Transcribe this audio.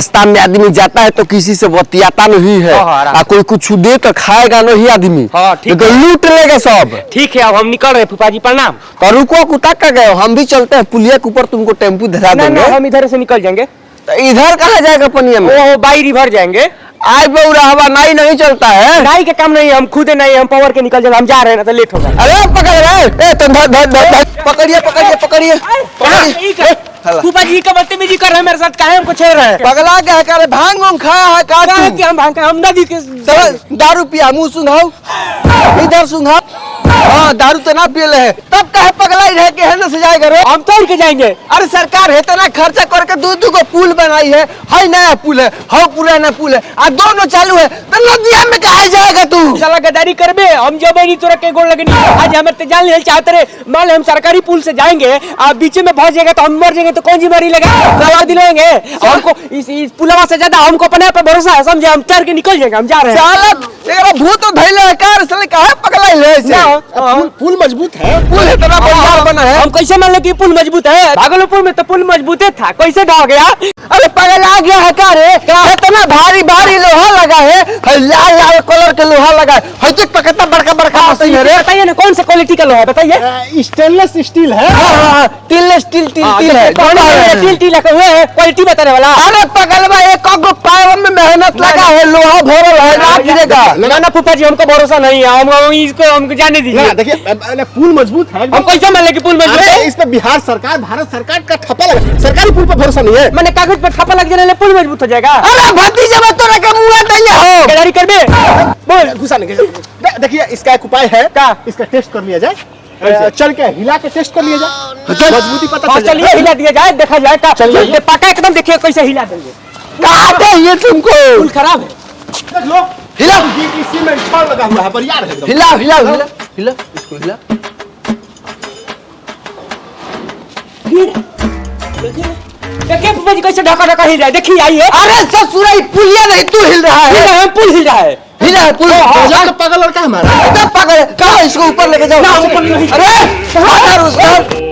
रास्ता में आदमी जाता है तो किसी से बतियाता नहीं है, और कोई कुछ दे तो खाएगा नहीं आदमी, लूट लेगा सब। ठीक है, अब हम निकल रहे फूफा जी, प्रणाम। तो रुको, कुता का गए, हम भी चलते हैं पुलिया के ऊपर, तुमको टेम्पू धरा देंगे। हम इधर से निकल जाएंगे। तो इधर कहाँ जाएगा पनिया में? वो बाई रिवर जाएंगे। आज बहुरा हवा नाई नहीं चलता है, नाई के काम नहीं, हम खुद नहीं, हम पावर के निकल जाएंगे, हम जा रहे हैं ना तो लेट होगा। अरे पकड़ रहे, पकड़िए पकड़िए पकड़िए। फूफा जी का बदतमीजी कर रहे हैं मेरे साथ, काहे हमको छेड़ रहे हैं? पगला क्या करे, भांग वांग खाया है का? कि हम भांग हम नदी के दारू पिया, मुंह सुंघाओ, इधर सुंघाओ। हाँ, दारू तो ना पिए है, तब कहे पगला ही रह के है ना से जाएगा रे। हम तोड़ के जाएंगे। अरे सरकार है तो ना खर्चा करके दो को पुल बनाई है, नया पुल है, पुराना पुल है, और दोनों चालू है, तो नदिया में कहा जाएगा तू? साला गद्दारी करबे, हम जब नहीं तोरा के गोड़ लगनी। आज हमें तो जान ले चाहते रहे, मान हम सरकारी पुल से जाएंगे, आप बीच में फंस जाएगा तो हम मर जाएंगे, तो कौन जिम्मेदारी लगा? सलाह दिलाएंगे हमको, इस पुलवा से ज्यादा हमको अपने पे भरोसा है, समझे? हम चढ़ के निकल जाएंगे, हम जा रहे हैं। साला तेरा भूत तो धैले है कार, साले काहे पगला है? पुल मजबूत है, पुल इतना बढ़िया बना है। हम कैसे मान ले कि पुल मजबूत है? भागलपुर में तो पुल मजबूत था, कैसे ढह गया? अरे पगला गया है का रे? इतना भारी भारी लोहा लगा है, लाल लाल कलर के लोहा लगा है, कितना बड़का बड़का मशीन है रे। बताइए ना कौन सा क्वालिटी का लोहा है, बताइए। स्टेनलेस स्टील है। स्टील स्टील है, क्वालिटी बताने वाला। अरे पगलवा एक पावर में मेहनत लगा है, लोहा भरल है, ना गिरेगा। ना फूफा जी, हमको भरोसा नहीं है, हम इसको हमको जाने दीजिए। देखिए पुल मजबूत है, हम कैसे मान ले कि पुल मजबूत है? इस पे बिहार सरकार, भारत सरकार का ठप्पा लगा, सरकारी पुल पर भरोसा नहीं है। मैंने कागज पर ठप्पा लग जाने पुल मजबूत हो जाएगा। अरे भतीजे में तो रखे मुंह देंगे हो, गद्दारी करबे, बोल घुसा नहीं। देखिए इसका एक उपाय है, क्या? इसका टेस्ट कर लिया जाए, चल के हिला के टेस्ट कर लिया जाए, मजबूती पता चल। चलिए हिला दिया जाए, देखा जाए का पक्का एकदम, देखिए कैसे हिला देंगे। कहाँ पे ये तुमको? पुल खराब है, देख लो, हिला, सीमेंट छड़ लगा हुआ है, बढ़िया है। हिला हिला हिला हिला, इसको हिला। देखिए फूफा जी कैसे ढका ढका हिल रहा है, देखिए आइए। अरे ससुरा पुलिया नहीं, तू हिल रहा है। पुल हिल रहा है, हिला है पुल। पागल लड़का हमारा पागल, कहाँ इसको ऊपर लेके जाओ? ना ऊपर नहीं। अरे उसका